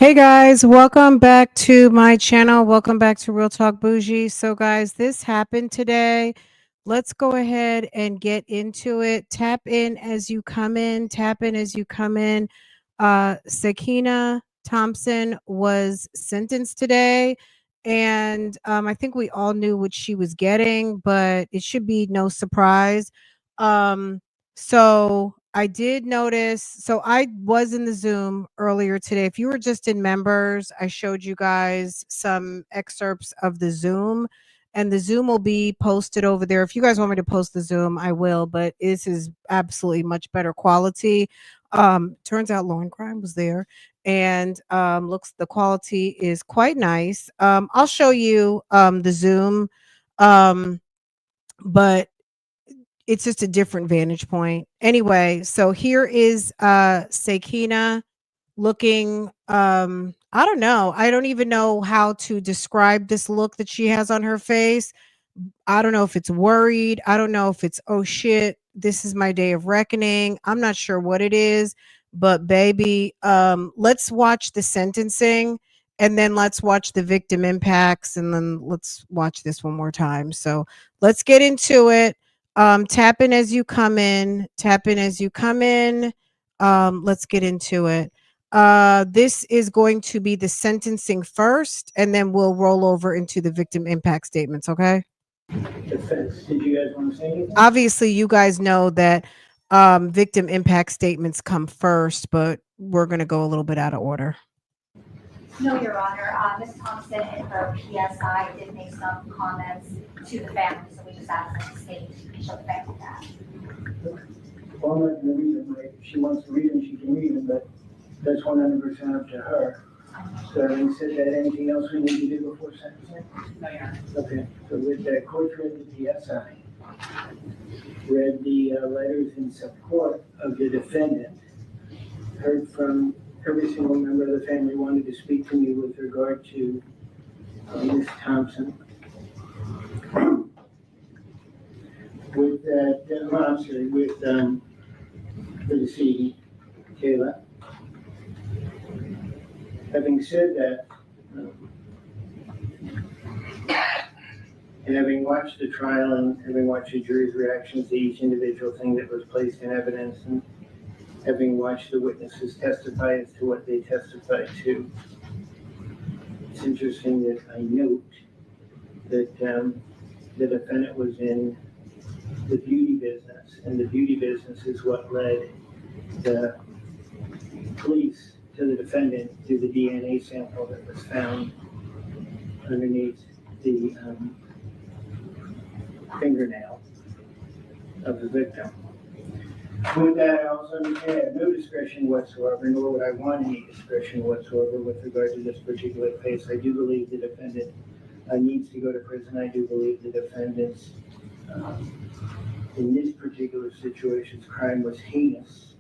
Hey guys, welcome back to my channel. Welcome back to Real Talk Bougie. So guys, this happened today. Let's go ahead and get into it. Tap in as you come in. Tap in as you come in. Sakiyna Thompson was sentenced today. And I think we all knew what she was getting, but it should be no surprise. So I did notice, so I was in the Zoom earlier today. If you were just in members, I showed you guys some excerpts of the Zoom, and the Zoom will be posted over there. If you guys want me to post the Zoom, I will, but this is absolutely much better quality. Turns out Lauren Crime was there, and looks the quality is quite nice. I'll show you the Zoom, um, but it's just a different vantage point. Anyway, so here is Sakiyna looking I don't know. I don't even know how to describe this look that she has on her face. I don't know if it's worried. I don't know if it's oh shit, this is my day of reckoning. I'm not sure what it is, but baby, let's watch the sentencing and then let's watch the victim impacts and then let's watch this one more time. So, let's get into it. Tap in as you come in. Tap in as you come in. Let's get into it. This is going to be the sentencing first, and then we'll roll over into the victim impact statements, okay? Defense. Did you guys want to say anything? Obviously, you guys know that victim impact statements come first, but we're going to go a little bit out of order. No, Your Honor. Ms. Thompson in her PSI did make some comments to the family, so we just asked her to state and show the family that. Well, I'm not going to read them, right? If she wants to read them, she can read them, but that's 100% up to her. So having said that, anything else we need to do before sentencing? No, Your Honor. Okay, so with that, court read the PSI, read the letters in support of the defendant, heard from every single member of the family wanted to speak to me with regard to Ms. Thompson. With that, I'm sorry, with the decedent, Kayla. Having said that, and having watched the trial and having watched the jury's reactions to each individual thing that was placed in evidence, and having watched the witnesses testify as to what they testified to, it's interesting that I note that the defendant was in the beauty business, and the beauty business is what led the police to the defendant to the DNA sample that was found underneath the fingernail of the victim. With that, I also understand I have no discretion whatsoever, nor would I want any discretion whatsoever with regard to this particular case. I do believe the defendant needs to go to prison. I do believe the defendant's, in this particular situation's crime was heinous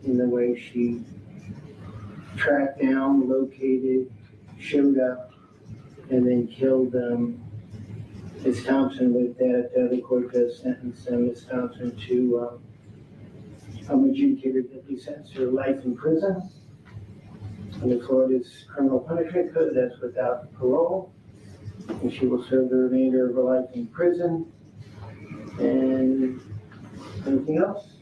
in the way she tracked down, located, showed up, and then killed Ms. Thompson. With that, the court does sentence Ms. Thompson to adjudicated sentence to life in prison. Under Florida's criminal punishment code, that's without parole. And she will serve the remainder of her life in prison. And anything else?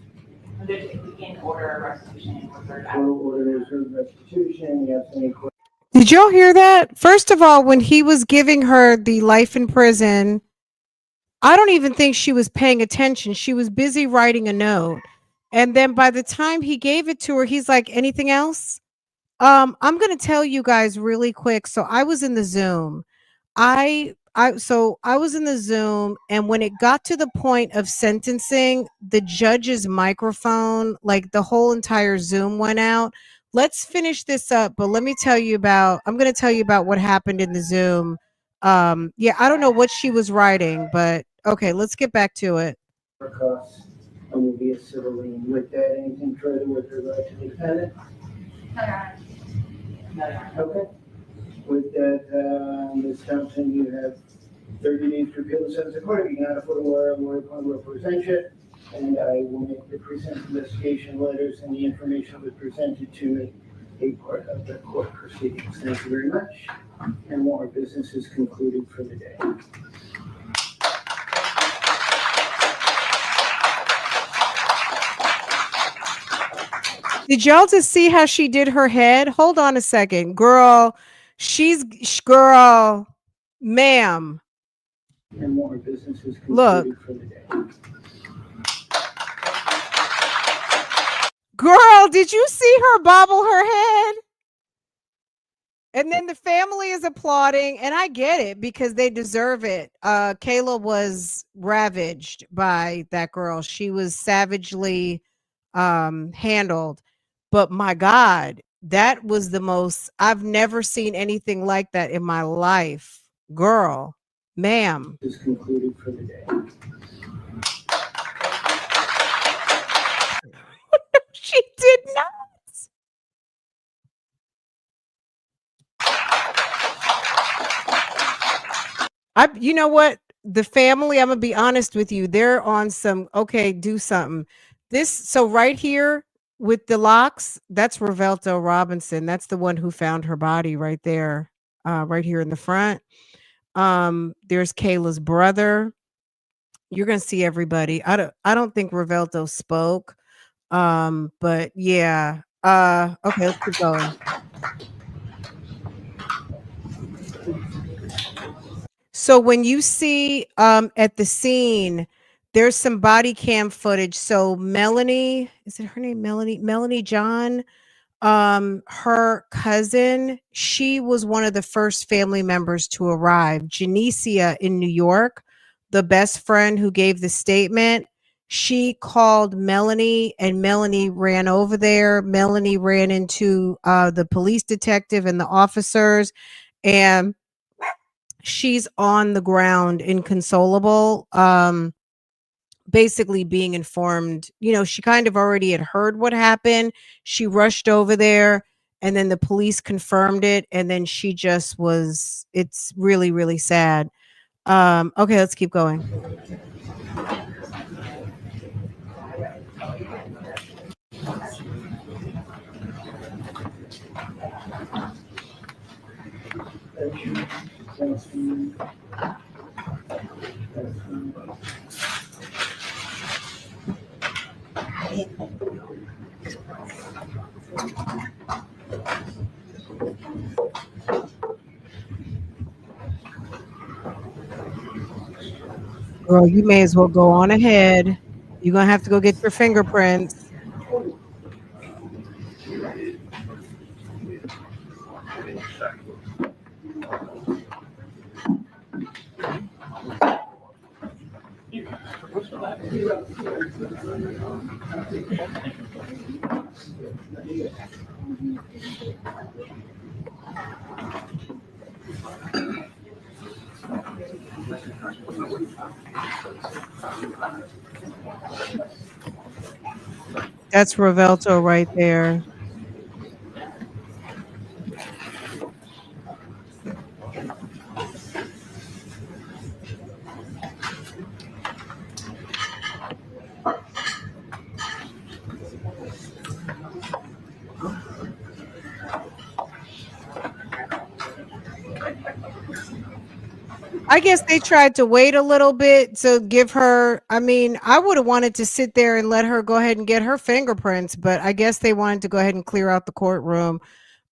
In order of restitution. Court orders of restitution. You have any questions? Did y'all hear that? First of all, when he was giving her the life in prison, I don't even think she was paying attention. She was busy writing a note. And then by the time he gave it to her, he's like, anything else? I'm gonna tell you guys really quick. So I was in the Zoom. I was in the Zoom, and when it got to the point of sentencing, the judge's microphone, like the whole entire Zoom went out. Let's finish this up, but let me tell you about I'm gonna tell you about what happened in the Zoom. Yeah, I don't know what she was writing, but okay, let's get back to it. For costs, and will be a civil lien. With that, anything further with regard to the defendant? No, Your Honor. No, Your Honor. Okay. With that, Ms. Thompson, you have 30 days to appeal the sentence according. You cannot afford a lawyer upon represent you, and I will make the pre-sentence investigation letters and the information that was presented to me a part of the court proceedings. Thank you very much. And more business is concluded for the day. Did y'all just see how she did her head? Hold on a second. Girl, girl, ma'am. And more business is Look. concluded for the day. Girl, did you see her bobble her head? And then the family is applauding, and I get it because they deserve it. Kayla was ravaged by that girl. She was savagely handled. But my God, that was the most, I've never seen anything like that in my life. Girl, ma'am. Is concluded for the day. She did not. You know what? The family, I'm gonna be honest with you, they're on some, okay, do something. So right here with the locks, that's Revelto Robinson. That's the one who found her body right there, right here in the front. There's Kayla's brother. You're gonna see everybody. I don't think Revelto spoke. But yeah. Okay, let's keep going. So when you see at the scene, there's some body cam footage. So Melanie, is it her name? Melanie John, her cousin, she was one of the first family members to arrive. Janicia in New York, the best friend who gave the statement, she called Melanie and Melanie ran over there. Melanie ran into the police detective and the officers, and she's on the ground inconsolable, basically being informed, she kind of already had heard what happened. She rushed over there and then the police confirmed it, and then she just was, it's really, really sad. Okay, let's keep going. Girl, you may as well go on ahead. You're gonna have to go get your fingerprints. That's Revelto right there. I guess they tried to wait a little bit to give her, I mean, I would have wanted to sit there and let her go ahead and get her fingerprints, but I guess they wanted to go ahead and clear out the courtroom.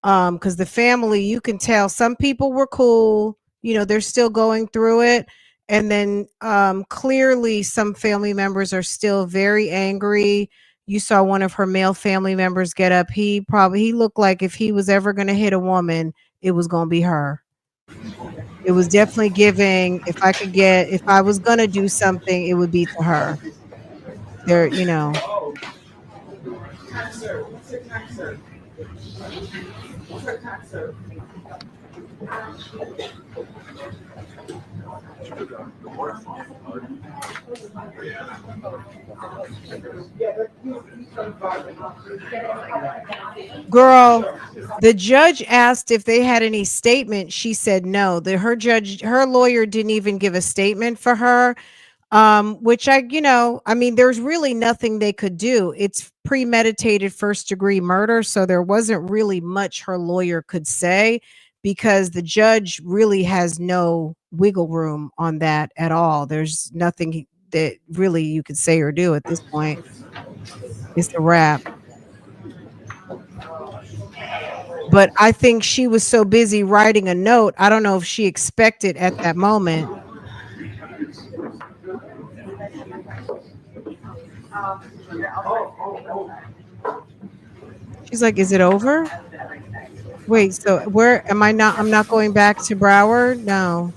Because the family, you can tell some people were cool, they're still going through it. And then clearly some family members are still very angry. You saw one of her male family members get up. He looked like if he was ever going to hit a woman, it was going to be her. It was definitely giving, if I was going to do something, it would be to her. There, Girl, the judge asked if they had any statement. She said no. Her lawyer didn't even give a statement for her. Which I mean, there's really nothing they could do. It's premeditated first degree murder. So there wasn't really much her lawyer could say because the judge really has no wiggle room on that at all. There's nothing that really you could say or do at this point. It's a wrap. But I think she was so busy writing a note. I don't know if she expected at that moment. She's like, is it over? Wait, so where am I not? I'm not going back to Broward? No.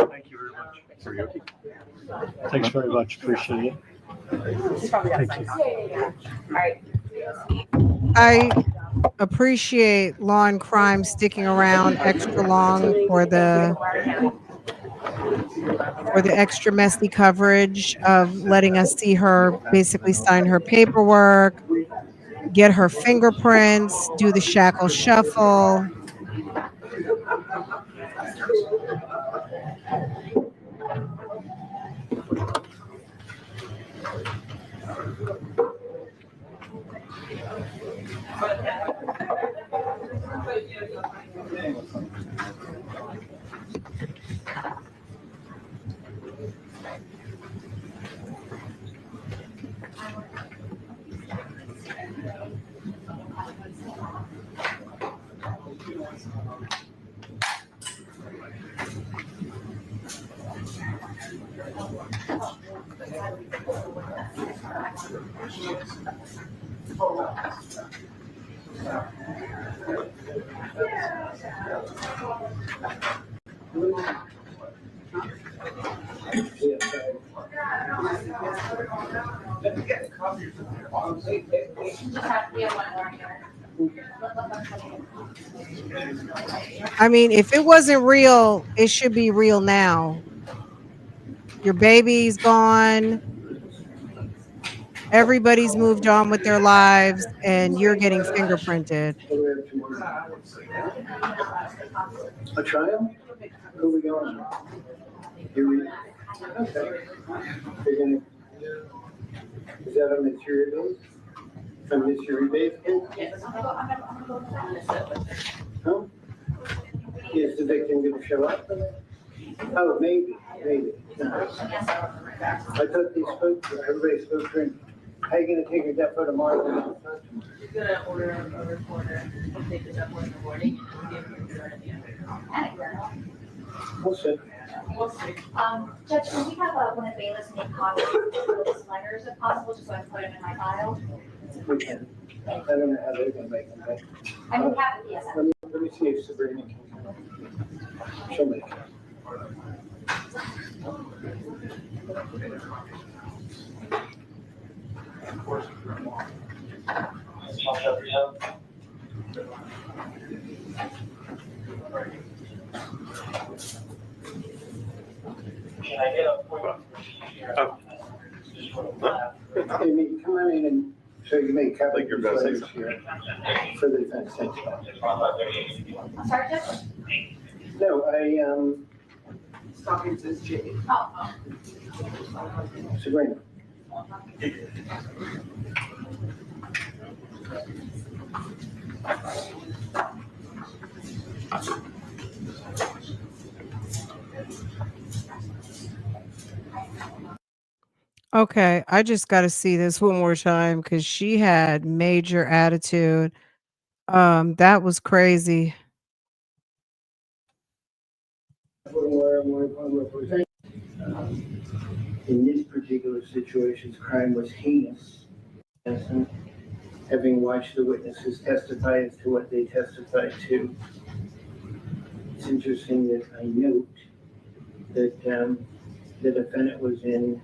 Thank you very much. Thanks very much. Appreciate it. I appreciate Law and Crime sticking around extra long for the extra messy coverage of letting us see her basically sign her paperwork, get her fingerprints, do the shackle shuffle. I mean, if it wasn't real, it should be real now. Your baby's gone. Everybody's moved on with their lives, and you're getting fingerprinted. A trial? Who are we going on? Okay. Is that a material base? A mystery base? No? Is the victim going to show up? Oh, maybe. No. I thought everybody spoke to him. How are you going to take your death photo tomorrow? He's gonna order a recorder and take it up in the morning and give him the idea. We'll see. Judge, can we have one of bailiffs make copies of those letters if possible, just so I can put them in my file? We can. I don't know how they're going to make them, but I mean, we have the PSF. let me see if Sabrina can. She'll make it. Can I get a point? Amy, come on in and so you make copies. Like you're gonna say something. Here for the defense. Thanks. I'm sorry, Judge? No, Stopping says J. Oh, Sabrina. Okay, I just got to see this one more time because she had major attitude. That was crazy. Um, in this particular situation, crime was heinous. And having watched the witnesses testify as to what they testified to, it's interesting that I note that the defendant was in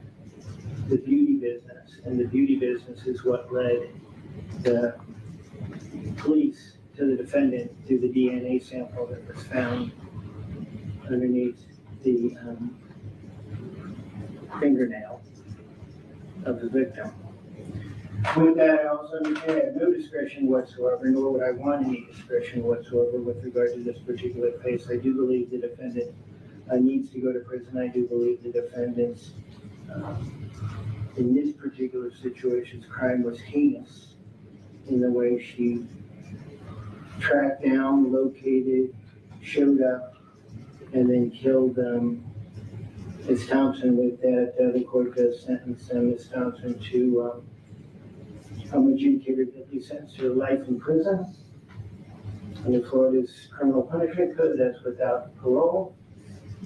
the beauty business, and the beauty business is what led the police to the defendant through the DNA sample that was found underneath the fingernail of the victim. With that, I also understand I have no discretion whatsoever, nor would I want any discretion whatsoever with regard to this particular case. I do believe the defendant needs to go to prison. I do believe the defendant's, in this particular situation's crime was heinous in the way she tracked down, located, showed up, and then killed Ms. Thompson. With that, the court does sentence Ms. Thompson to adjudicated that he sentenced her to life in prison. Under Florida's criminal punishment code, that's without parole.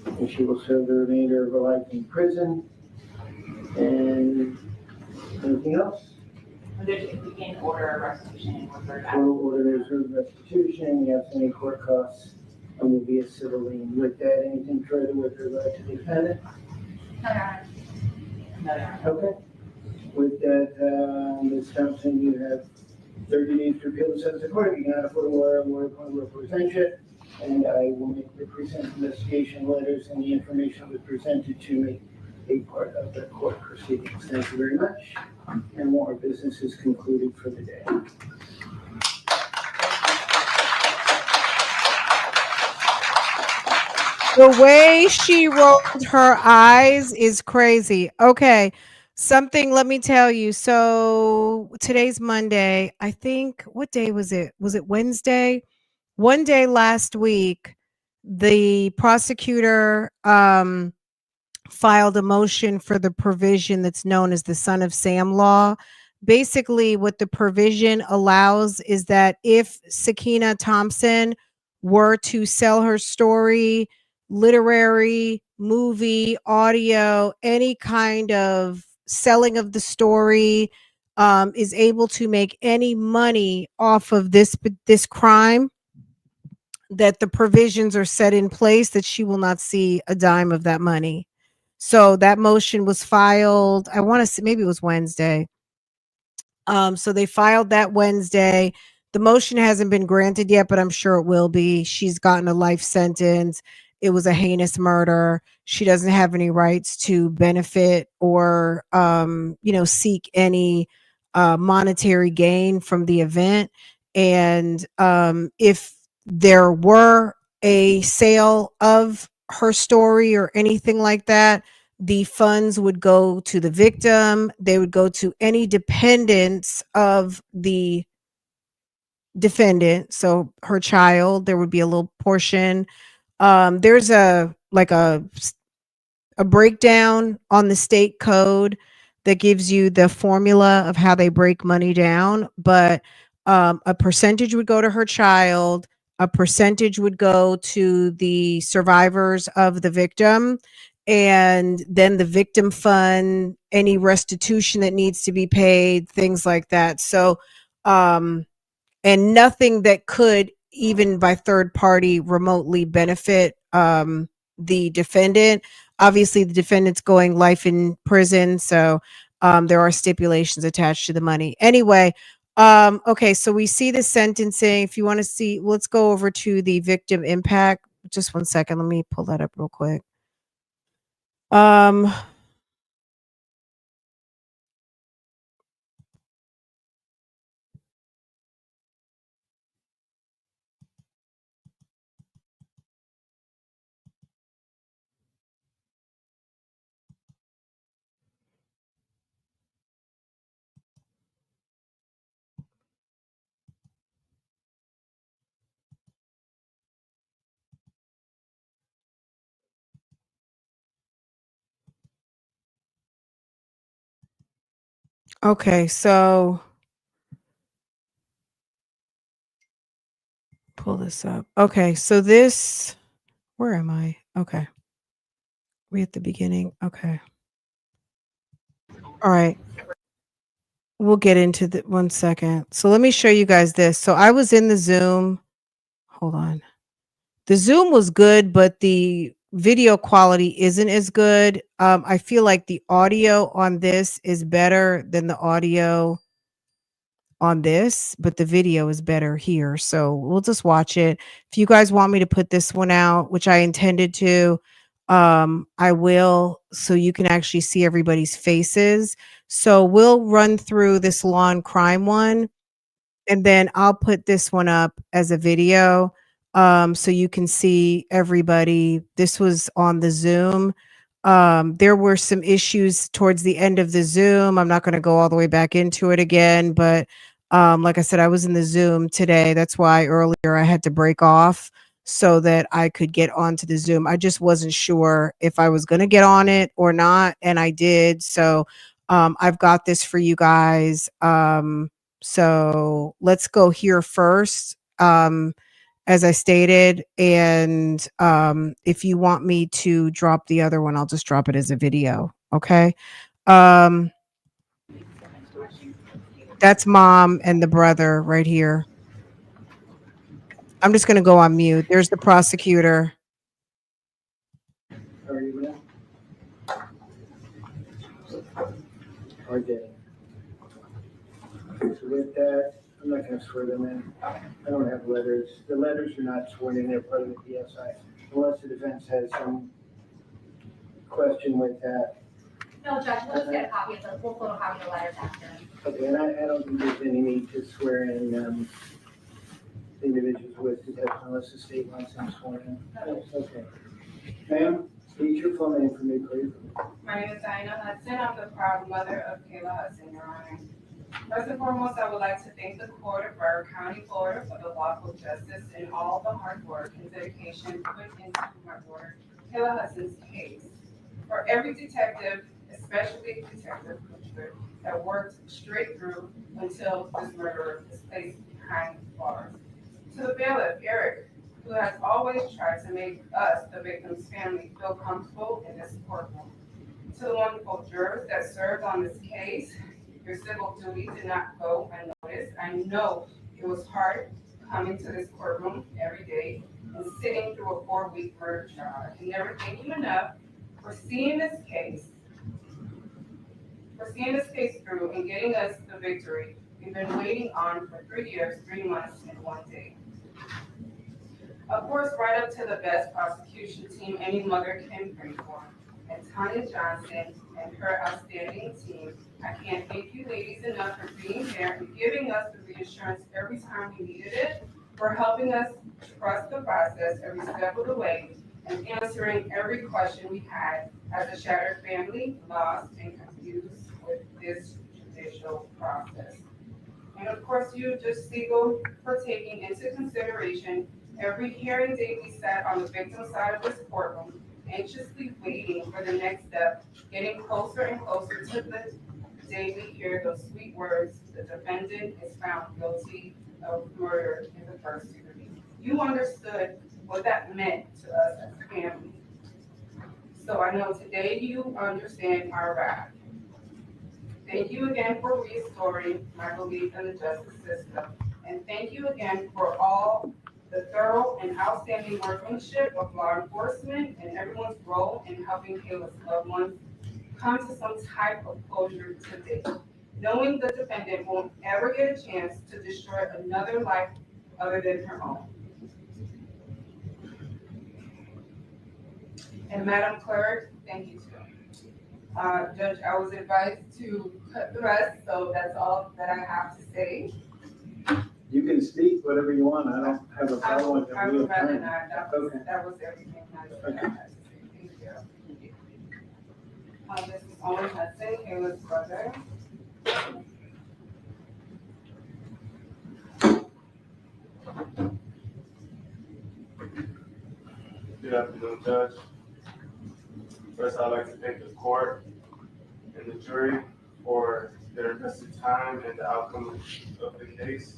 And she will serve the remainder of her life in prison. And anything else? We can order a restitution with her. Court orders her restitution. Yes, any court costs will be a civil lien. With that, anything further with regard to the defendant? No, Your Honor. Okay. With that, Ms. Thompson, you have 30 days to appeal the sentence of court. If you cannot afford a lawyer will represent you. And I will make the present investigation letters and the information that was presented to me a part of the court proceedings. Thank you very much. And more business is concluded for the day. The way she rolled her eyes is crazy. Okay. Something, let me tell you. So today's Monday. I think, what day was it? Was it Wednesday? One day last week, the prosecutor filed a motion for the provision that's known as the Son of Sam law. Basically, what the provision allows is that if Sakiyna Thompson were to sell her story, literary, movie, audio, any kind of selling of the story, is able to make any money off of this crime, that the provisions are set in place that she will not see a dime of that money. So that motion was filed, I want to say maybe it was Wednesday. So they filed that Wednesday. The motion hasn't been granted yet, but I'm sure it will be. She's gotten a life sentence. It was a heinous murder. She doesn't have any rights to benefit or, seek any monetary gain from the event. And if there were a sale of her story or anything like that, the funds would go to the victim. They would go to any dependents of the defendant. So her child, there would be a little portion. There's a breakdown on the state code that gives you the formula of how they break money down, but a percentage would go to her child, a percentage would go to the survivors of the victim, and then the victim fund, any restitution that needs to be paid, things like that. So and nothing that could, even by third party, remotely benefit the defendant. Obviously, the defendant's going life in prison, so there are stipulations attached to the money. Anyway, okay, so we see the sentencing. If you want to see, let's go over to the victim impact. Just one second. Let me pull that up real quick. Um, Okay, so pull this up. Okay, so this, where am I? Okay. We at the beginning. Okay. All right. We'll get into the 1 second. So let me show you guys this. So I was in the Zoom. Hold on. The Zoom was good, but the video quality isn't as good. I feel like the audio on this is better than the audio on this, but the video is better here. So we'll just watch it. If you guys want me to put this one out, which I intended to, I will, so you can actually see everybody's faces. So we'll run through this law and crime one, and then I'll put this one up as a video, so you can see everybody. This was on the Zoom. There were some issues towards the end of the Zoom. I'm not going to go all the way back into it again, but like I said, I was in the Zoom today. That's why earlier I had to break off so that I could get onto the Zoom. I just wasn't sure if I was going to get on it or not, and I did. So I've got this for you guys. So let's go here first, as I stated. And if you want me to drop the other one, I'll just drop it as a video. Okay. That's mom and the brother right here. I'm just going to go on mute. There's the prosecutor. How are you, ma'am? Okay. So with that, I'm not gonna swear them in. I don't have letters. The letters are not sworn in, they're part of the PSI, unless the defense has some question with that. No, Judge, we'll just get a copy of the, we'll photocopy the letters after. Okay, and I don't think there's any need to swear in, individuals with the test unless the state wants them sworn in. Yes, okay. Ma'am, state your full name for me, please. My name is Sakiyna Hodgson. I'm the proud mother of Kayla Hodgson, Your Honor. First and foremost, I would like to thank the court of Broward County, Florida for the lawful justice and all the hard work and dedication put into my daughter Kayla Hudson's case. For every detective, especially Detective Kuchler, that worked straight through until this murderer is placed behind bars. To the bailiff, Eric, who has always tried to make us, the victim's family, feel comfortable in this courtroom. To the wonderful jurors that served on this case, your civil duty did not go unnoticed. I know it was hard coming to this courtroom every day and sitting through a 4-week murder trial. I can never thank you enough for seeing this case through and getting us the victory we've been waiting on for 3 years, 3 months, and 1 day. Of course, right up to the best prosecution team any mother can pray for, and Tanya Johnson and her outstanding team. I can't thank you ladies enough for being there and giving us the reassurance every time we needed it, for helping us trust the process every step of the way, and answering every question we had as a shattered family, lost and confused with this judicial process. And of course, you, Judge Siegel, for taking into consideration every hearing day we sat on the victim side of this courtroom, anxiously waiting for the next step, getting closer and closer to the day we hear those sweet words, the defendant is found guilty of murder in the first degree. You understood what that meant to us as a family. So I know today you understand our wrath. Thank you again for restoring my belief in the justice system. And thank you again for all the thorough and outstanding workmanship of law enforcement and everyone's role in helping Kayla's loved ones come to some type of closure today. Knowing the defendant won't ever get a chance to destroy another life other than her own. And Madam Clerk, thank you too. Judge, I was advised to cut the rest, so that's all that I have to say. You can speak whatever you want, I don't have a problem with it. I would rather not, Okay. that was everything I had to say, thank you. This is Owen Hudson, Kayla's brother. Good afternoon, Judge. First, I'd like to thank the court and the jury for their invested time and the outcome of the case.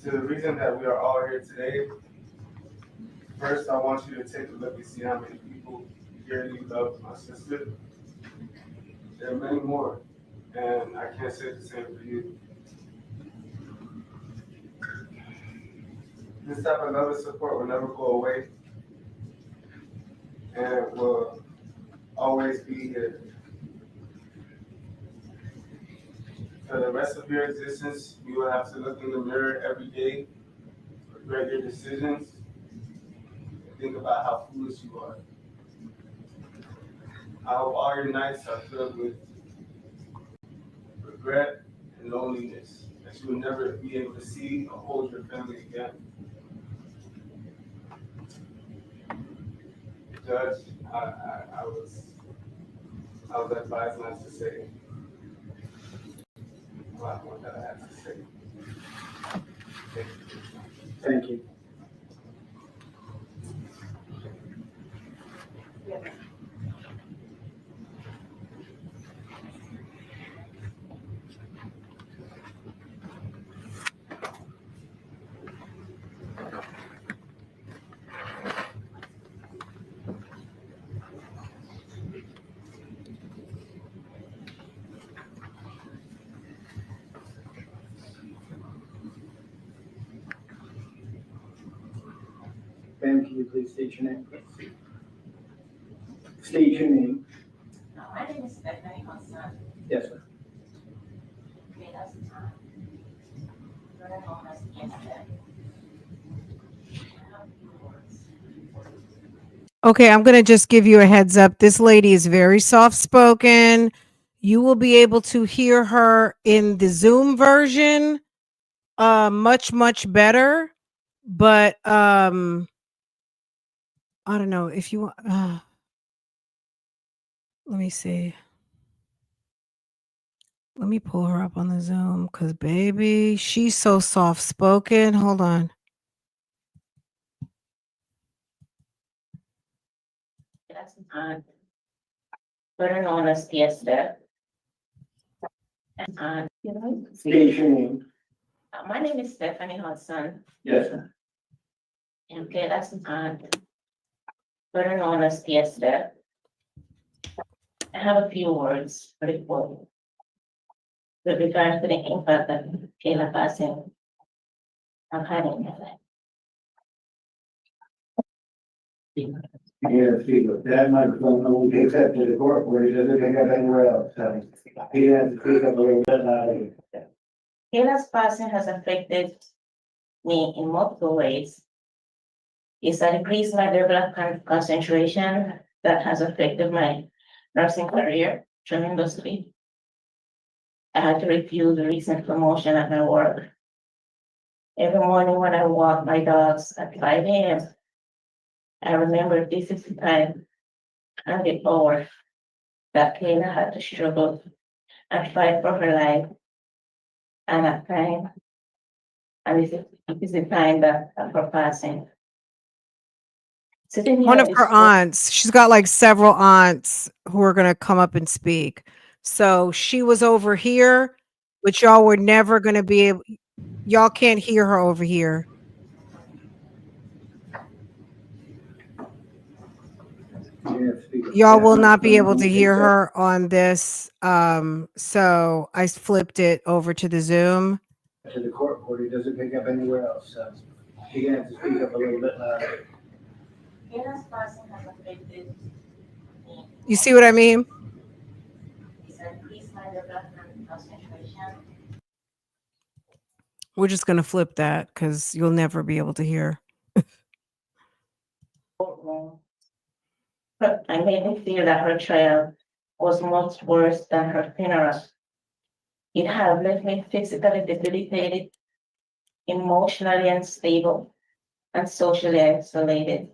To the reason that we are all here today, first I want you to take a look and see how many people dearly love my sister. There are many more, and I can't say the same for you. This type of love and support will never go away, and will always be here. For the rest of your existence, you will have to look in the mirror every day, regret your decisions, and think about how foolish you are. I hope all your nights are filled with regret and loneliness, that you will never be able to see or hold your family again. Judge, I was advised not to say a lot more that I had to say. Thank you. Thank you. Ma'am, can you please state your name? State your name. My name is Sakiyna Thompson. Yes, sir. Okay, that's the time. Better known as Insta. Okay, I'm going to just give you a heads up. This lady is very soft spoken. You will be able to hear her in the Zoom version much better, but I don't know if you want let me see. Let me pull her up on the Zoom cuz baby, she's so soft spoken. Hold on. That's the time. Better known as Fiesta. State your name. My name is Stephanie Hodgson. Yes, sir. Okay, that's the time. Better known as Fiesta. I have a few words for the quote. With regards to the impact that Kayla Hodgson have had in my life. Yeah, speak with that microphone, only takes up to the court where he doesn't pick up anywhere else, so he has to speak up a little bit louder. Kayla's passing has affected me in multiple ways. It's an increased my level of concentration that has affected my nursing career tremendously. I had to refuse a recent promotion at my work. Every morning when I walk my dogs at 5 a.m., I remember this is the time and the hour that Kayla had to struggle and fight for her life. And at time, and it is the time that of her passing. Sitting One here of is her aunts. She's got like several aunts who are going to come up and speak. So she was over here, but y'all were never going to be able, y'all can't hear her over here. Y'all will not be able to hear her on this. So I flipped it over to the Zoom. To the court where he doesn't pick up anywhere else, so you're gonna have to speak up a little bit louder. Kayla's passing has affected me. You see what I mean? It's an increased my level of concentration. We're just going to flip that because you'll never be able to hear. I made me feel that her trial was much worse than her funeral. It had left me physically debilitated, emotionally unstable, and socially isolated.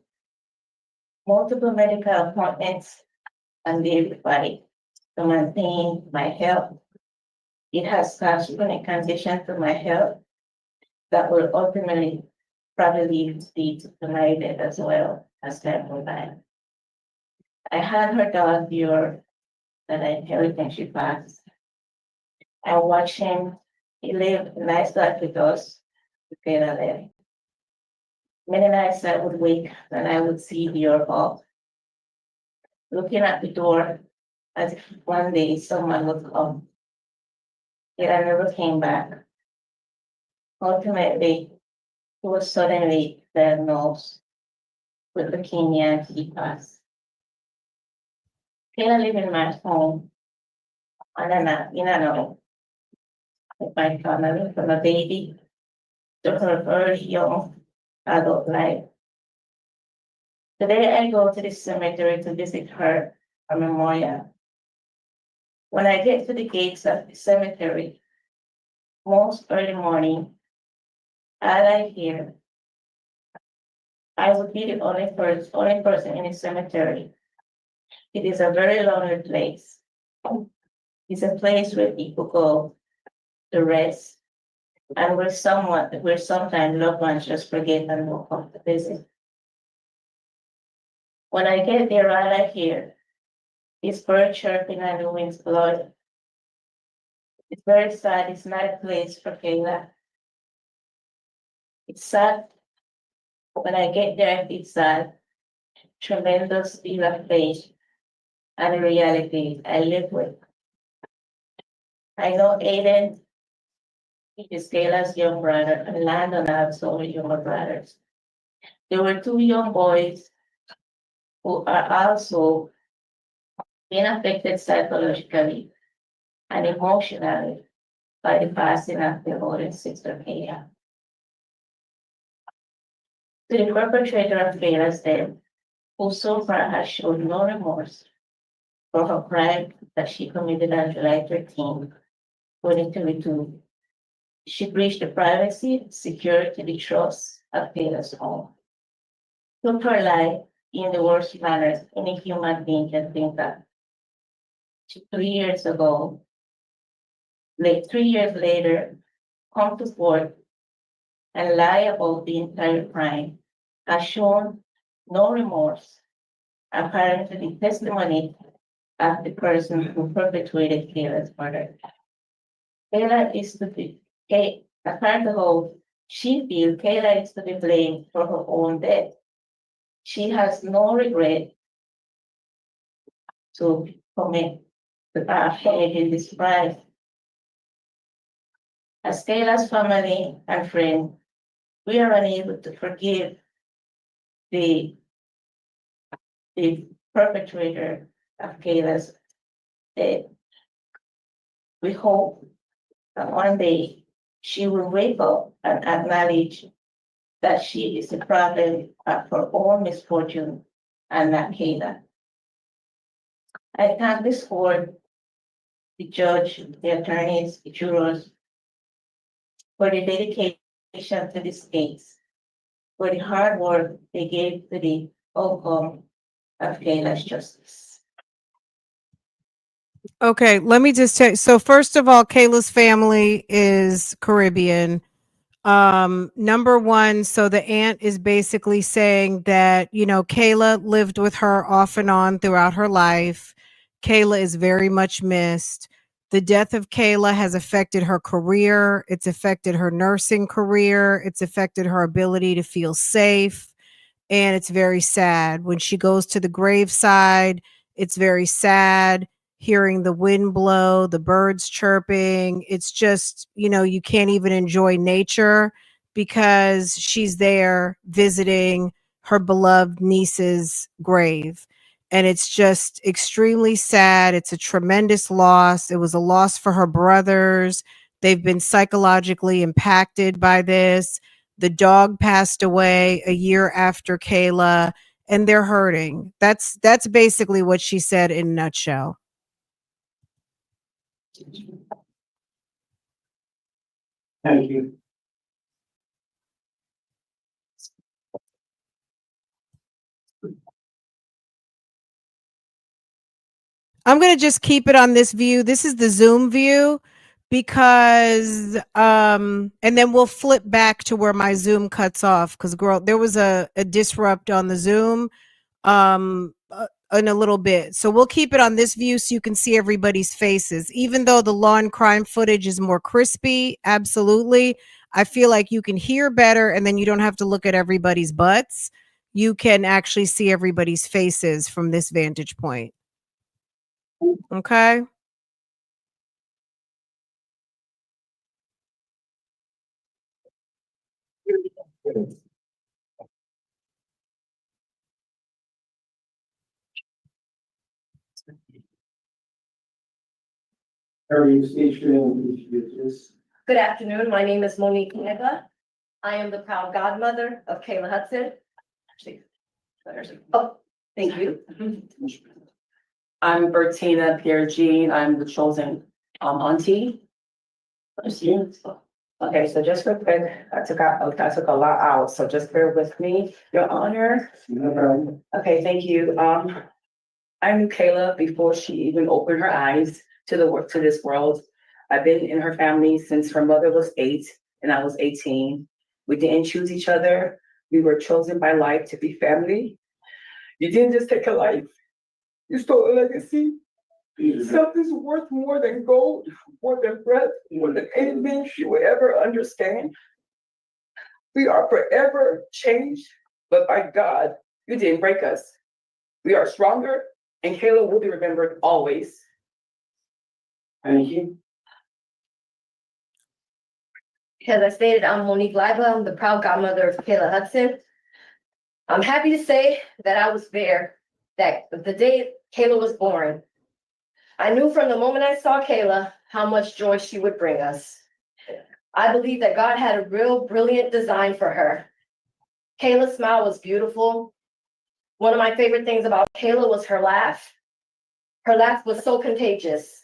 Multiple medical appointments and daily fight to maintain my health. It has caused chronic condition to my health that will ultimately probably lead to my death as well as time goes by. I had her dog viewer that I inherited when she passed. I watched him, he lived a nice life with us, with Kayla there. Many nights I would wake and I would see the door off, looking at the door as if one day someone would come. Yet I never came back. Ultimately, he was suddenly diagnosed with leukemia and he passed. Kayla lived in my home on and off, in and out with my family from a baby to her very young adult life. Today I go to the cemetery to visit her, a memorial. When I get to the gates of the cemetery, most early morning, all I hear, I would be the only person in the cemetery. It is a very lonely place. It's a place where people go to rest and where sometimes loved ones just forget and don't come to visit. When I get there, all I hear is bird chirping and the wind's blowing. It's very sad. It's not a place for Kayla. It's sad. When I get there, I feel sad. Tremendous feel of faith and the reality I live with. I know Aiden is Kayla's young brother, and Landon also younger brothers. There were two young boys who are also being affected psychologically and emotionally by the passing of their older sister Kayla. To the perpetrator of Kayla's death, who so far has shown no remorse for her crime that she committed on July 13, 2022, she breached the privacy, security, the trust of Kayla's home. Took her life in the worst manner any human being can think of. 3 years ago, 3 years later, come to court and lie about the entire crime, has shown no remorse, according to the testimony of the person who perpetrated Kayla's murder. Kayla is to be, according to how she feels, Kayla is to be blamed for her own death. She has no regret to commit committing this crime. As Kayla's family and friend, we are unable to forgive the perpetrator of Kayla's death. We hope that one day she will wake up and acknowledge that she is the problem of her own misfortune and not Kayla. I thank this court, the judge, the attorneys, the jurors, for the dedication to this case, for the hard work they gave to the outcome of Kayla's justice. Okay, let me just tell you. So first of all, Kayla's family is Caribbean. Number one, so the aunt is basically saying that, you know, Kayla lived with her off and on throughout her life. Kayla is very much missed. The death of Kayla has affected her career. It's affected her nursing career. It's affected her ability to feel safe. And it's very sad. When she goes to the graveside, it's very sad hearing the wind blow, the birds chirping. It's just, you know, you can't even enjoy nature because she's there visiting her beloved niece's grave. And it's just extremely sad. It's a tremendous loss. It was a loss for her brothers. They've been psychologically impacted by this. The dog passed away a year after Kayla, and they're hurting. That's basically what she said in a nutshell. Thank you. I'm going to just keep it on this view. This is the Zoom view because and then we'll flip back to where my Zoom cuts off because girl, there was a disrupt on the Zoom. in a little bit. So we'll keep it on this view so you can see everybody's faces. Even though the law and crime footage is more crispy, absolutely, I feel like you can hear better and then you don't have to look at everybody's butts. You can actually see everybody's faces from this vantage point. Okay? Good afternoon. My name is Monique Nega. I am the proud godmother of Kayla Hodgson. Oh, thank you. I'm Bertina Pierre Jean. I'm the chosen auntie. Okay, so just real quick, I took a lot out, so just bear with me, Your Honor. No problem. Okay, thank you. I knew Kayla before she even opened her eyes to this world. I've been in her family since her mother was 8 and I was 18. We didn't choose each other. We were chosen by life to be family. You didn't just take a life. You stole a legacy. Something's worth more than gold, more than breath, more than anything she would ever understand. We are forever changed, but by God, you didn't break us. We are stronger, and Kayla will be remembered always. Thank you. As I stated, I'm Monique Leiba. I'm the proud godmother of Kayla Hodgson. I'm happy to say that I was there, that the day Kayla was born. I knew from the moment I saw Kayla how much joy she would bring us. I believe that God had a real brilliant design for her. Kayla's smile was beautiful. One of my favorite things about Kayla was her laugh. Her laugh was so contagious.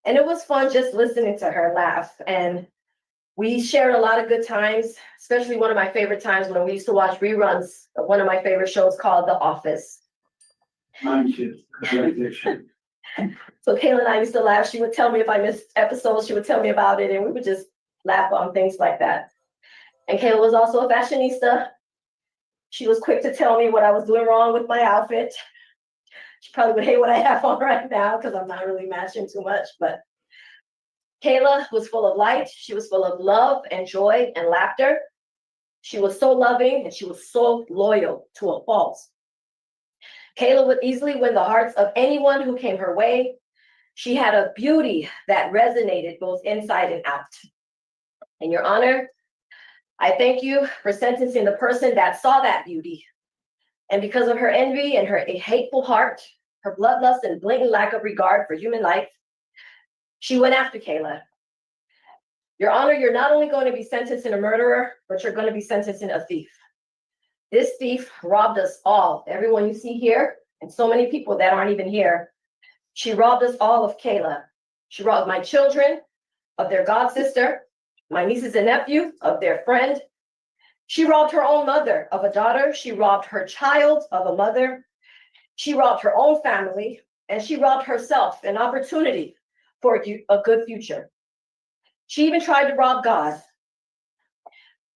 And it was fun just listening to her laugh. And we shared a lot of good times, especially one of my favorite times when we used to watch reruns of one of my favorite shows called The Office. Mine too. Addiction. So Kayla and I used to laugh. She would tell me if I missed episodes, she would tell me about it, and we would just laugh on things like that. And Kayla was also a fashionista. She was quick to tell me what I was doing wrong with my outfit. She probably would hate what I have on right now because I'm not really matching too much, but Kayla was full of light. She was full of love and joy and laughter. She was so loving and she was so loyal to a fault. Kayla would easily win the hearts of anyone who came her way. She had a beauty that resonated both inside and out. And Your Honor, I thank you for sentencing the person that saw that beauty. And because of her envy and her hateful heart, her bloodlust and blatant lack of regard for human life, she went after Kayla. Your Honor, you're not only going to be sentencing a murderer, but you're going to be sentencing a thief. This thief robbed us all, everyone you see here, and so many people that aren't even here. She robbed us all of Kayla. She robbed my children of their god sister, my nieces and nephew of their friend. She robbed her own mother of a daughter. She robbed her child of a mother. She robbed her own family, and she robbed herself an opportunity for a good future. She even tried to rob God.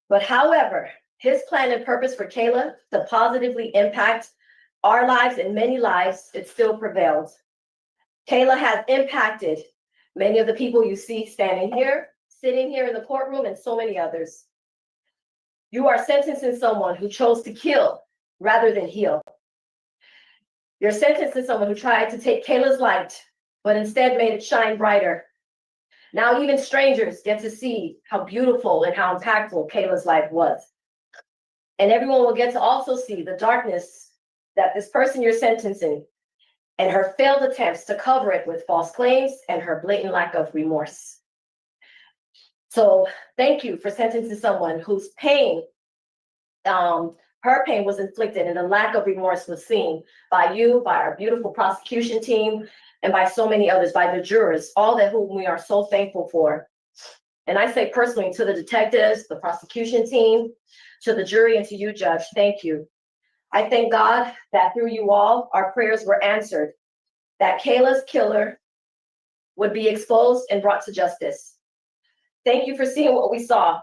But however, his plan and purpose for Kayla to positively impact our lives and many lives, it still prevailed. Kayla has impacted many of the people you see standing here, sitting here in the courtroom, and so many others. You are sentencing someone who chose to kill rather than heal. You're sentencing someone who tried to take Kayla's light, but instead made it shine brighter. Now even strangers get to see how beautiful and how impactful Kayla's life was. And everyone will get to also see the darkness that this person you're sentencing and her failed attempts to cover it with false claims and her blatant lack of remorse. So thank you for sentencing someone whose pain, her pain was inflicted and the lack of remorse was seen by you, by our beautiful prosecution team, and by so many others, by the jurors, all that whom we are so thankful for. And I say personally to the detectives, the prosecution team, to the jury, and to you, Judge, thank you. I thank God that through you all, our prayers were answered, that Kayla's killer would be exposed and brought to justice. Thank you for seeing what we saw.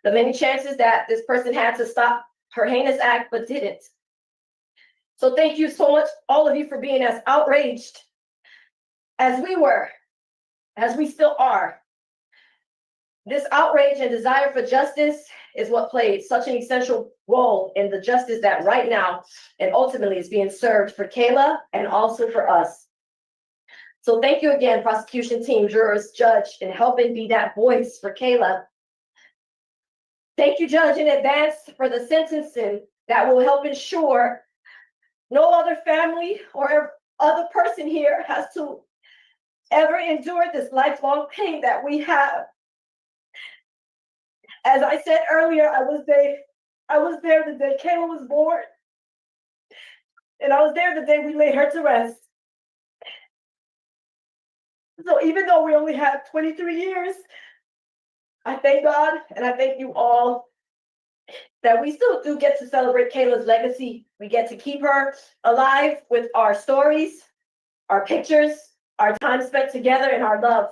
The many chances that this person had to stop her heinous act, but didn't. So thank you so much, all of you, for being as outraged as we were, as we still are. This outrage and desire for justice is what played such an essential role in the justice that right now and ultimately is being served for Kayla and also for us. So thank you again, prosecution team, jurors, judge, in helping be that voice for Kayla. Thank you, Judge, in advance for the sentencing that will help ensure no other family or other person here has to ever endure this lifelong pain that we have. As I said earlier, I was there the day Kayla was born, and I was there the day we laid her to rest. So even though we only had 23 years, I thank God and I thank you all that we still do get to celebrate Kayla's legacy. We get to keep her alive with our stories, our pictures, our time spent together, and our love.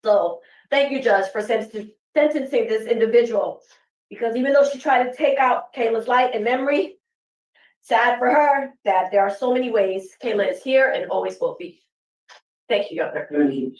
So thank you, Judge, for sentencing this individual, because even though she tried to take out Kayla's life and memory, sad for her that there are so many ways Kayla is here and always will be. Thank you, Your Honor. Thank you.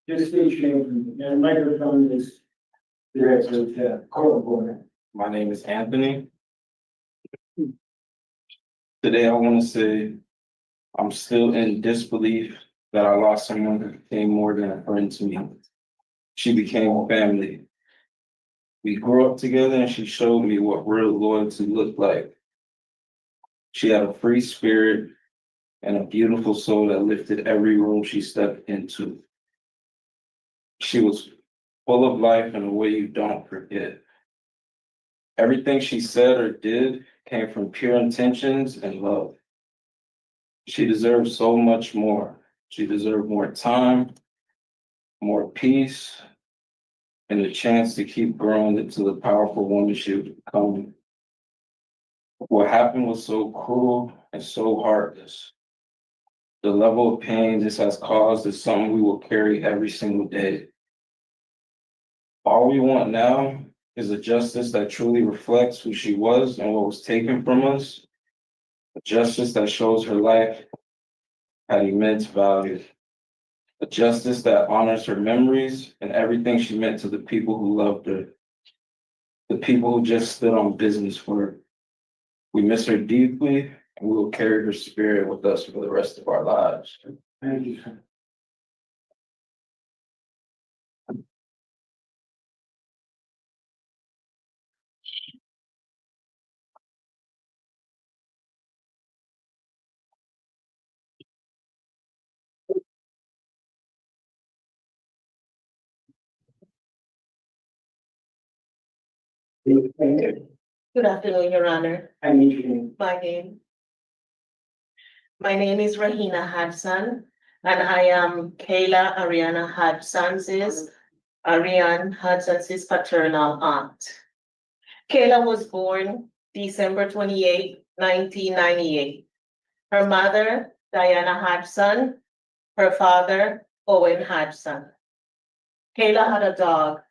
Just state your name and microphone is directed to court reporter. My name is Anthony. Today I want to say I'm still in disbelief that I lost someone who became more than a friend to me. She became family. We grew up together and she showed me what real loyalty looked like. She had a free spirit and a beautiful soul that lifted every room she stepped into. She was full of life in a way you don't forget. Everything she said or did came from pure intentions and love. She deserved so much more. She deserved more time, more peace, and the chance to keep growing into the powerful woman she would become. What happened was so cruel and so heartless. The level of pain this has caused is something we will carry every single day. All we want now is a justice that truly reflects who she was and what was taken from us. A justice that shows her life had immense value. A justice that honors her memories and everything she meant to the people who loved her. The people who just stood on business for her. We miss her deeply, and we will carry her spirit with us for the rest of our lives. Thank you, sir. Good afternoon, Your Honor. I need you. My name is Rahina Hodgson, and I am Kayla Ariana Hodgson's paternal aunt. Kayla was born December 28, 1998. Her mother, Diana Hodgson, her father, Owen Hodgson. Kayla had a dog.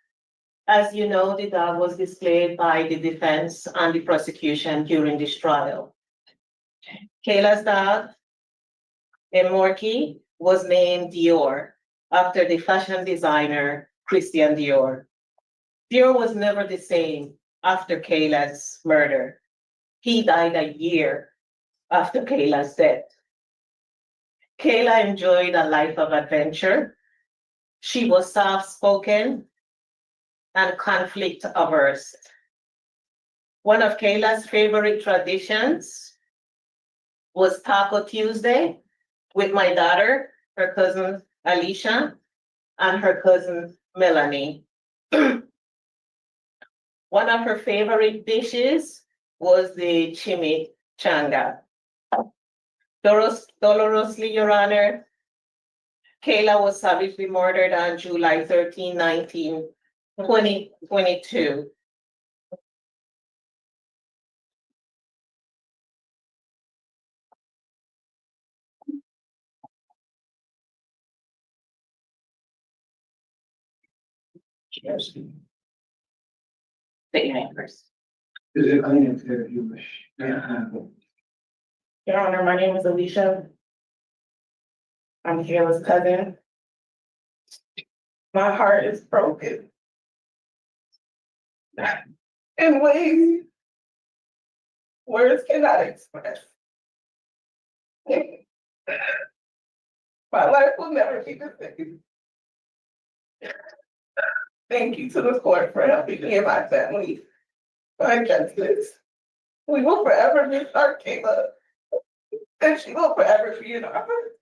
As you know, the dog was displayed by the defense and the prosecution during this trial. Kayla's dog, Morky, was named Dior after the fashion designer Christian Dior. Dior was never the same after Kayla's murder. He died a year after Kayla's death. Kayla enjoyed a life of adventure. She was soft-spoken and conflict averse. One of Kayla's favorite traditions was Taco Tuesday with my daughter, her cousin Alicia, and her cousin Melanie. One of her favorite dishes was the chimichanga. Dolorously, Your Honor, Kayla was savagely murdered on July 13, 2022. State your name first. Is it, I think if you wish. Yeah. Your Honor, my name is Alicia. I'm Kayla's cousin. My heart is broken in ways words cannot express. My life will never be the same. Thank you to the court for helping me and my family find justice. We will forever miss our Kayla, and she will forever be in our hearts.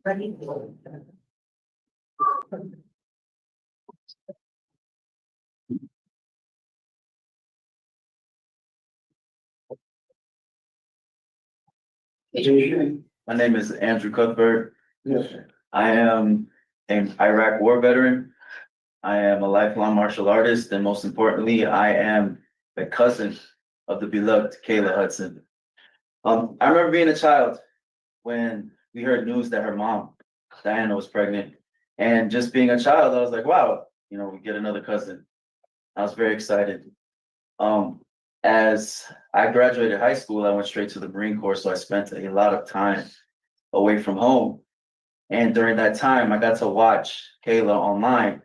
My name is Andrew Cuthbert. Yes, sir. I am an Iraq war veteran. I am a lifelong martial artist, and most importantly, I am the cousin of the beloved Kayla Hodgson. I remember being a child when we heard news that her mom, Diana, was pregnant. And just being a child, I was like, wow, we get another cousin. I was very excited. As I graduated high school, I went straight to the Marine Corps, so I spent a lot of time away from home. And during that time, I got to watch Kayla online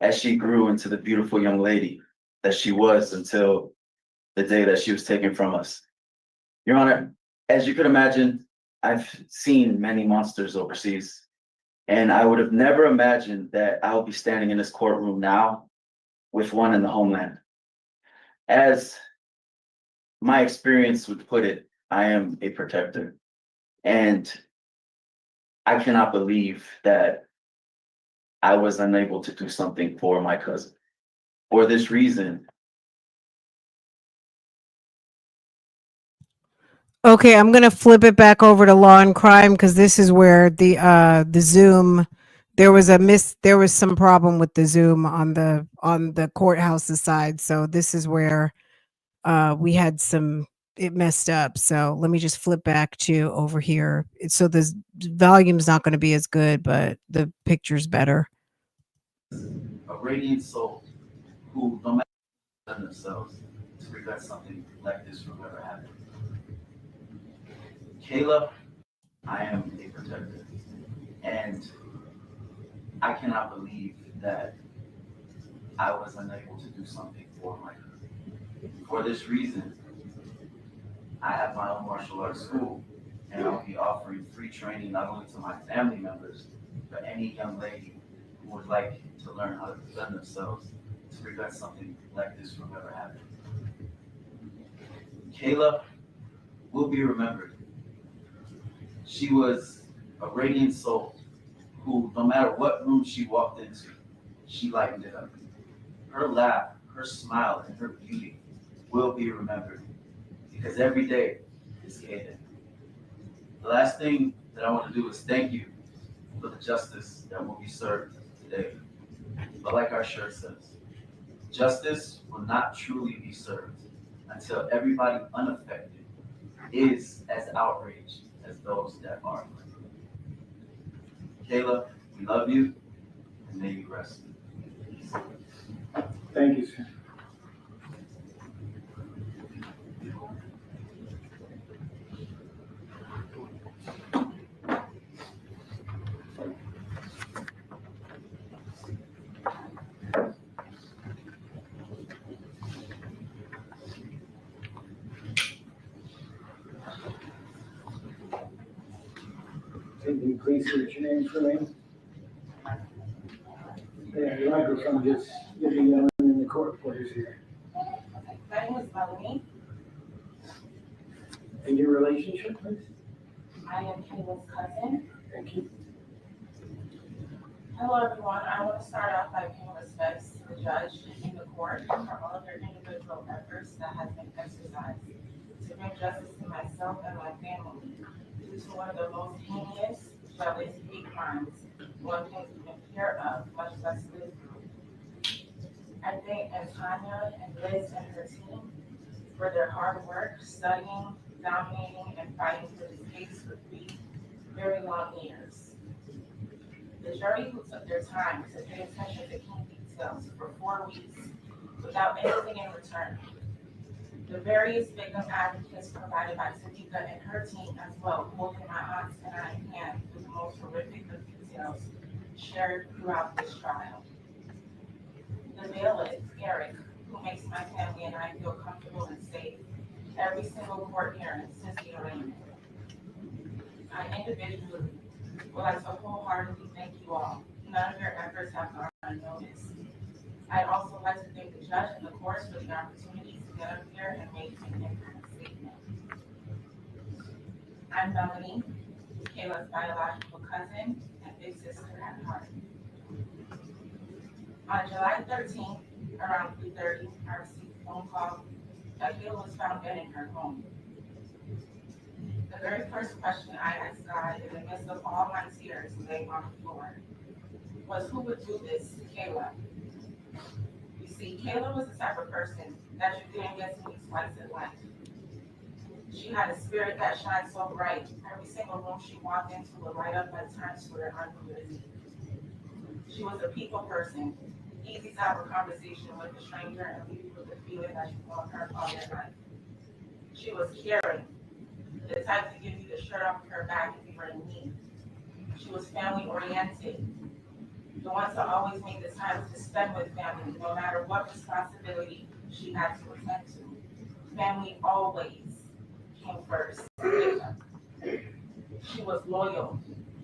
as she grew into the beautiful young lady that she was until the day that she was taken from us. Your Honor, as you could imagine, I've seen many monsters overseas, and I would have never imagined that I'll be standing in this courtroom now with one in the homeland. As my experience would put it, I am a protector, and I cannot believe that I was unable to do something for my cousin. For this reason, Okay, I'm gonna flip it back over to law and crime because this is where the Zoom there was some problem with the Zoom on the courthouse's side. So this is where we had it messed up. So let me just flip back to over here. So the volume's not going to be as good, but the picture's better. a radiant soul who, no matter what themselves, to prevent something like this from ever happening. Kayla, I am a protector, and I cannot believe that I was unable to do something for my cousin. For this reason, I have my own martial arts school, and I'll be offering free training not only to my family members, but any young lady who would like to learn how to defend themselves to prevent something like this from ever happening. Kayla will be remembered. She was a radiant soul who, no matter what room she walked into, she lightened it up. Her laugh, her smile, and her beauty will be remembered because every day is Kayla. The last thing that I want to do is thank you for the justice that will be served today. But like our shirt says, justice will not truly be served until everybody unaffected is as outraged as those that are. Kayla, we love you, and may you rest. Thank you, sir. Can you please state your name for me? Yeah, your microphone just getting yelling in the court, please here. My name is Melanie. And your relationship, please? I am Kayla's cousin. Thank you. Hello, everyone. I want to start off by paying respects to the judge and the court for all of their individual efforts that has been exercised to bring justice to myself and my family due to one of the most heinous, jealous, hate crimes one can even hear of, much less live through. I thank Antanya and Liz and her team for their hard work, studying, dominating, and fighting for this case for 3 very long years. The jury who took their time to pay attention to key details for 4 weeks without anything in return. The various victim advocates provided by Sakiyna and her team as well, holding my aunt's and I in hand with the most horrific of details shared throughout this trial. The bailiff, Eric, who makes my family and I feel comfortable and safe every single court hearing since the arraignment. I individually would like to wholeheartedly thank you all. None of your efforts have gone unnoticed. I'd also like to thank the judge and the courts for the opportunity to get up here and make an impact statement. I'm Melanie, Kayla's biological cousin and big sister at heart. On July 13th, around 3:30, I received a phone call that Kayla was found dead in her home. The very first question I asked God in the midst of all my tears laying on the floor was, who would do this to Kayla? You see, Kayla was the type of person that you didn't get to meet twice in life. She had a spirit that shined so bright, every single room she walked into would light up like Times Square on New Year's Eve. She was a people person, easy to have a conversation with a stranger and leave you with the feeling that you've known her all your life. She was caring, the type to give you the shirt off her back if you were in need. She was family oriented, the one to always make the time to spend with family, no matter what responsibility she had to attend to. Family always came first. She was loyal,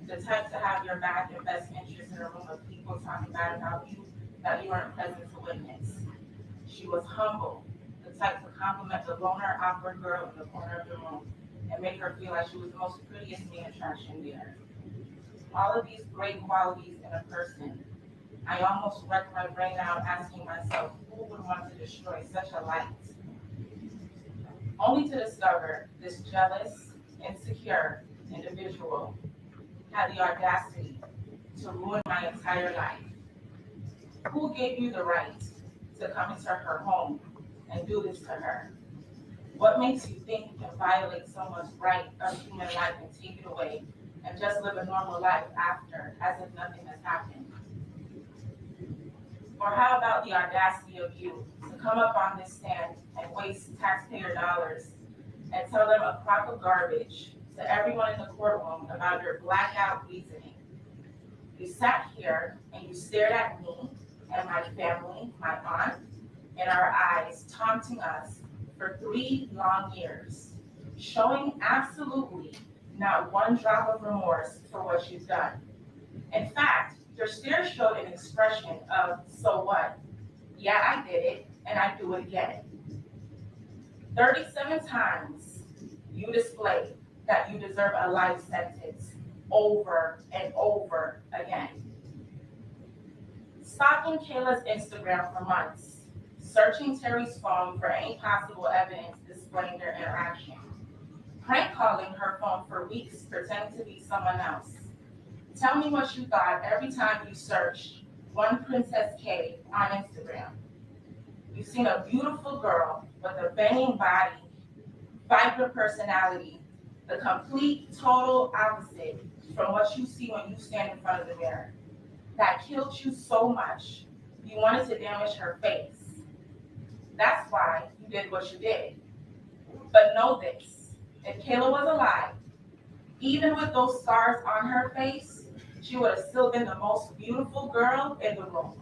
the type to have your back and best interest in a room of people talking bad about you that you weren't present to witness. She was humble, the type to compliment the loner, awkward girl in the corner of the room and make her feel like she was the most prettiest main attraction there. All of these great qualities in a person, I almost wrecked my brain out asking myself, who would want to destroy such a light? Only to discover this jealous, insecure individual had the audacity to ruin my entire life. Who gave you the right to come into her home and do this to her? What makes you think you can violate someone's right of human life and take it away and just live a normal life after, as if nothing has happened? Or how about the audacity of you to come up on this stand and waste taxpayer dollars and tell them a crock of garbage to everyone in the courtroom about your blackout reasoning? You sat here and you stared at me and my family, my aunt, in our eyes, taunting us for 3 long years, showing absolutely not one drop of remorse for what you've done. In fact, your stare showed an expression of, so what? Yeah, I did it, and I do it again. 37 times you displayed that you deserve a life sentence over and over again. Stalking Kayla's Instagram for months, searching Terry's phone for any possible evidence displaying their interaction, prank calling her phone for weeks pretending to be someone else. Tell me what you thought every time you searched one Princess K on Instagram. You've seen a beautiful girl with a banging body, vibrant personality, the complete, total opposite from what you see when you stand in front of the mirror. That killed you so much, you wanted to damage her face. That's why you did what you did. But know this, if Kayla was alive, even with those scars on her face, she would have still been the most beautiful girl in the room.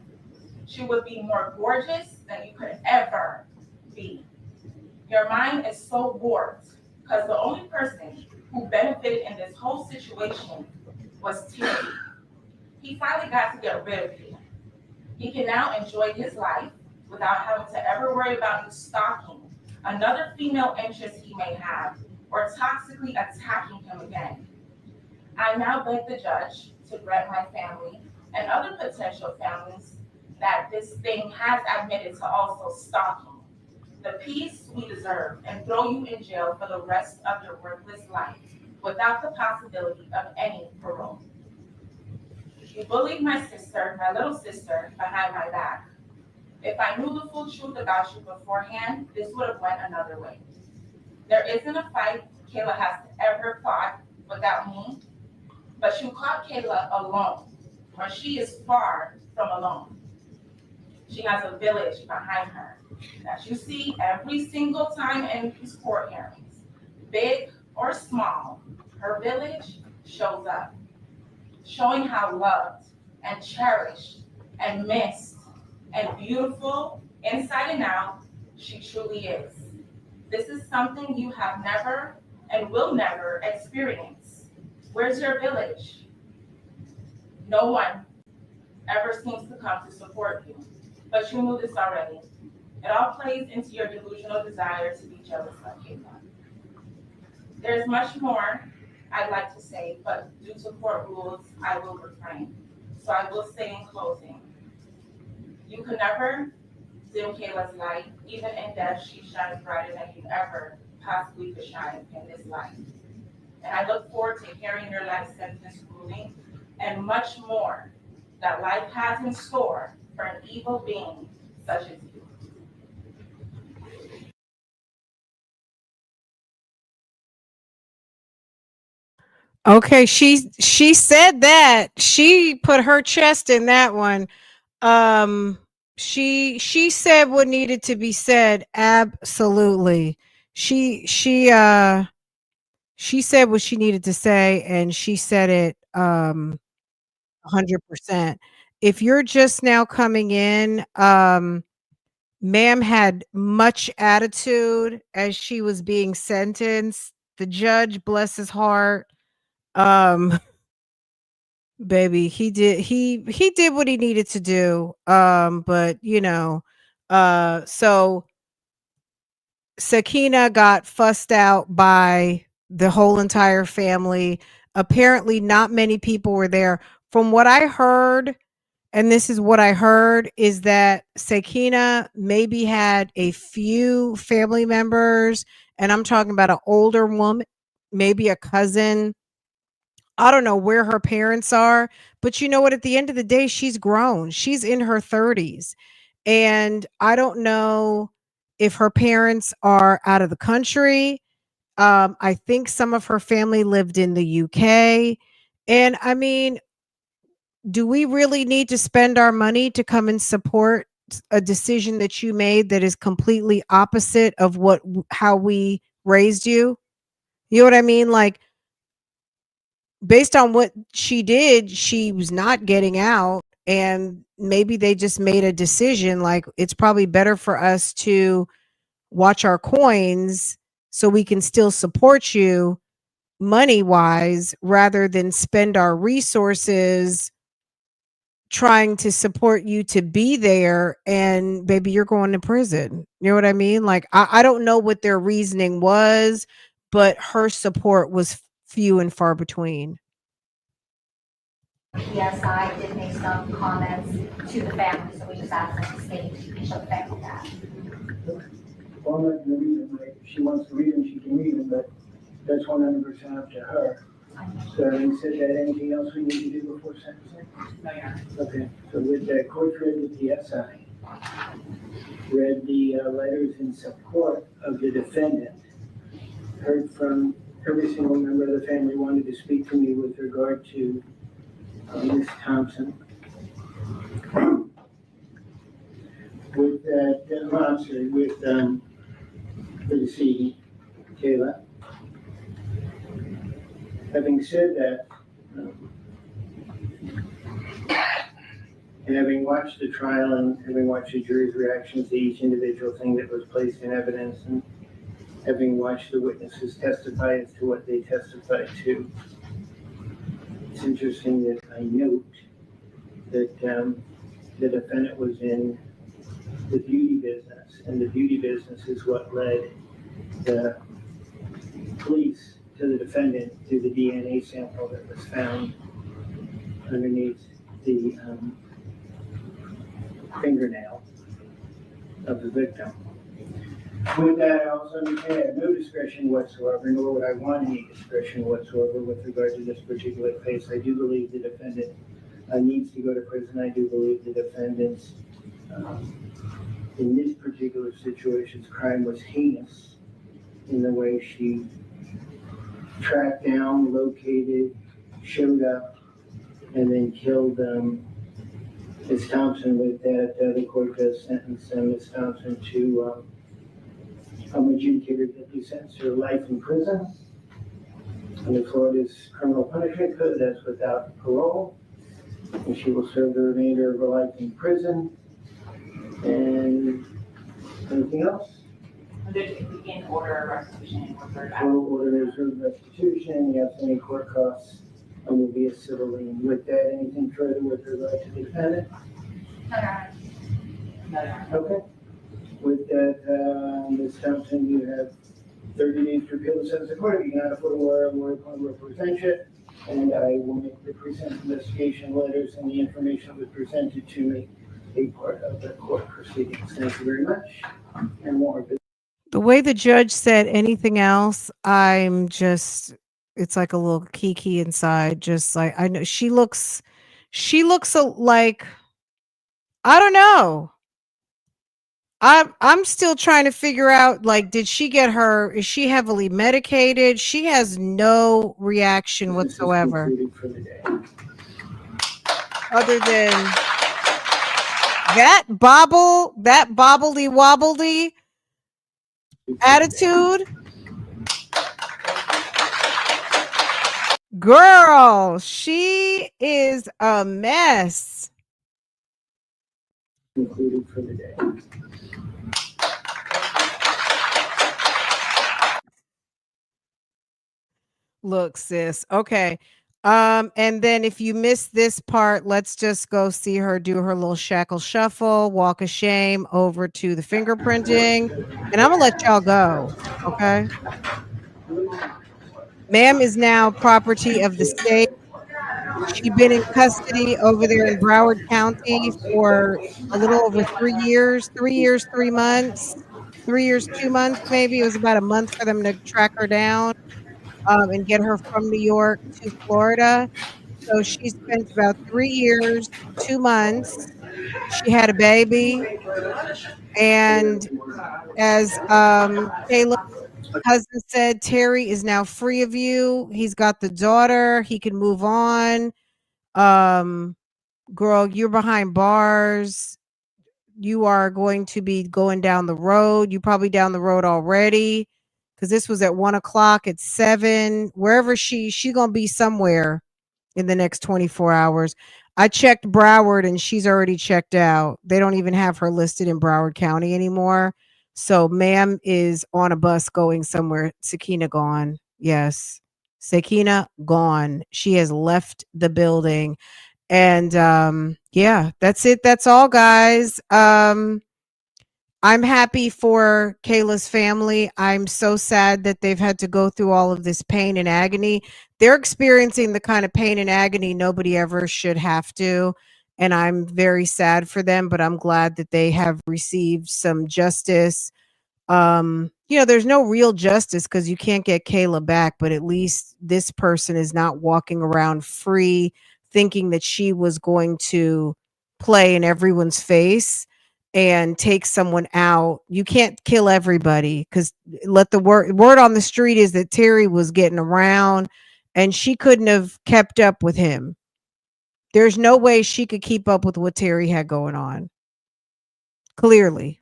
She would be more gorgeous than you could ever be. Your mind is so warped because the only person who benefited in this whole situation was Terry. He finally got to get rid of you. He can now enjoy his life without having to ever worry about you stalking another female interest he may have or toxically attacking him again. I now beg the judge to grant my family and other potential families that this thing has admitted to also stalking. The peace we deserve and throw you in jail for the rest of your worthless life without the possibility of any parole. You bullied my sister, my little sister, behind my back. If I knew the full truth about you beforehand, this would have went another way. There isn't a fight Kayla has ever fought without me, but you caught Kayla alone, or she is far from alone. She has a village behind her that you see every single time in these court hearings. Big or small, her village shows up, showing how loved and cherished and missed and beautiful inside and out she truly is. This is something you have never and will never experience. Where's your village? No one ever seems to come to support you, but you knew this already. It all plays into your delusional desire to be jealous of Kayla. There's much more I'd like to say, but due to court rules, I will refrain. So I will say in closing, you could never dim Kayla's light. Even in death, she shines brighter than you ever possibly could shine in this life. And I look forward to hearing your life sentence ruling and much more that life has in store for an evil being such as you. Okay, she said that. She put her chest in that one. She said what needed to be said. Absolutely. She said what she needed to say, and she said it 100%. If you're just now coming in, ma'am had much attitude as she was being sentenced. The judge, bless his heart, um baby, he did what he needed to do. But so Sakiyna got fussed out by the whole entire family. Apparently not many people were there. From what I heard, and this is what I heard, is that Sakiyna maybe had a few family members, and I'm talking about an older woman, maybe a cousin. I don't know where her parents are, but you know what? At the end of the day, she's grown. She's in her 30s. And I don't know if her parents are out of the country. I think some of her family lived in the UK. And I mean, do we really need to spend our money to come and support a decision that you made that is completely opposite of how we raised you? You know what I mean? Like, based on what she did, she was not getting out, and maybe they just made a decision like it's probably better for us to watch our coins so we can still support you money wise rather than spend our resources trying to support you to be there, and baby, you're going to prison. You know what I mean? Like, I don't know what their reasoning was, but her support was few and far between. PSI did make some comments to the family, so we just asked them to state and show the family that. Well, the reason, like, if she wants to read them, she can read them, but that's 100% up to her. So having said that, anything else we need to do before sentencing? No, Your Honor. Okay, so with the court read the PSI, read the letters in support of the defendant, heard from every single member of the family wanted to speak to me with regard to Ms. Thompson. With that, I'm sorry, with the decedent, Kayla. Having said that, and having watched the trial and having watched the jury's reactions to each individual thing that was placed in evidence, and having watched the witnesses testify as to what they testified to, it's interesting that I note that the defendant was in the beauty business, and the beauty business is what led the police to the defendant to the DNA sample that was found underneath the fingernail of the victim. With that, I also understand I have no discretion whatsoever, nor would I want any discretion whatsoever with regard to this particular case. I do believe the defendant needs to go to prison. I do believe the defendant's, in this particular situation's crime was heinous in the way she tracked down, located, showed up, and then killed Ms. Thompson. With that, the court does sentence Ms. Thompson to adjudicated that he sentenced her to life in prison. Under Florida's criminal punishment code, that's without parole. And she will serve the remainder of her life in prison. And anything else? In order restitution or third Court orders of restitution, yes, any court costs will be a civil lien. With that, anything further with regard to the defendant? Okay. With that, Ms. Thompson, you have 30 days to appeal the sentence of court. If you cannot afford a lawyer will represent you. And I will make the pre-sentence investigation letters and the information that was presented to me a part of the court proceedings. Thank you very much. And more. The way the judge said anything else, I'm just, it's like a little kiki inside. Just like, I know she looks like, I don't know. I'm still trying to figure out, like, is she heavily medicated? She has no reaction whatsoever. Other than that bobbly wobbledy attitude. Girl, she is a mess. Concluded for the day. Look, sis. Okay. And then if you missed this part, let's just go see her do her little shackle shuffle, walk of shame over to the fingerprinting, and I'm gonna let y'all go. Okay. Ma'am is now property of the state. She's been in custody over there in Broward County for a little over 3 years, 3 years, 3 months, 3 years, 2 months, maybe. It was about a month for them to track her down, and get her from New York to Florida. So she spent about 3 years, 2 months. She had a baby. And as Kayla's husband said, Terry is now free of you. He's got the daughter. He can move on. Girl, you're behind bars. You are going to be going down the road. You probably down the road already, because this was at 1:00. At 7. Wherever she gonna be somewhere in the next 24 hours. I checked Broward and she's already checked out. They don't even have her listed in Broward County anymore. So ma'am is on a bus going somewhere. Sakiyna gone. Yes. Sakiyna gone. She has left the building. And yeah, that's it. That's all, guys. I'm happy for Kayla's family. I'm so sad that they've had to go through all of this pain and agony. They're experiencing the kind of pain and agony nobody ever should have to. And I'm very sad for them, but I'm glad that they have received some justice. There's no real justice because you can't get Kayla back, but at least this person is not walking around free thinking that she was going to play in everyone's face and take someone out. You can't kill everybody, because the word on the street is that Terry was getting around and she couldn't have kept up with him. There's no way she could keep up with what Terry had going on. Clearly.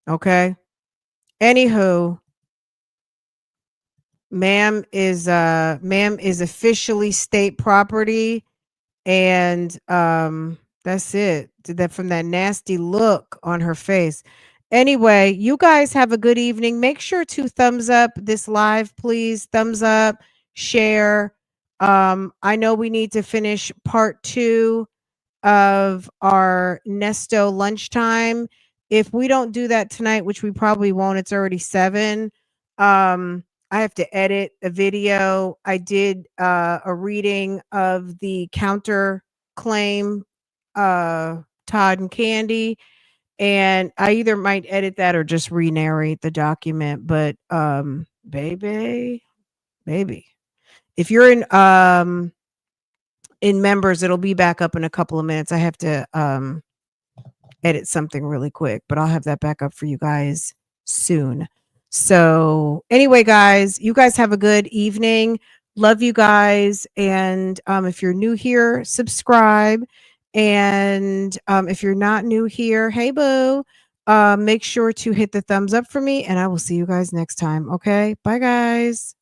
Okay. Anywho, ma'am is officially state property, and that's it. That from that nasty look on her face. Anyway, you guys have a good evening. Make sure to thumbs up this live, please. Thumbs up, share. I know we need to finish part 2 of our Nesto lunchtime. If we don't do that tonight, which we probably won't, it's already 7. I have to edit a video. I did a reading of the counter claim Todd and Candy. And I either might edit that or just re-narrate the document. But baby, if you're in members, it'll be back up in a couple of minutes. I have to edit something really quick, but I'll have that back up for you guys soon. So anyway, guys, you guys have a good evening. Love you guys. And if you're new here, subscribe. And if you're not new here, hey boo, make sure to hit the thumbs up for me, and I will see you guys next time. Okay, bye guys.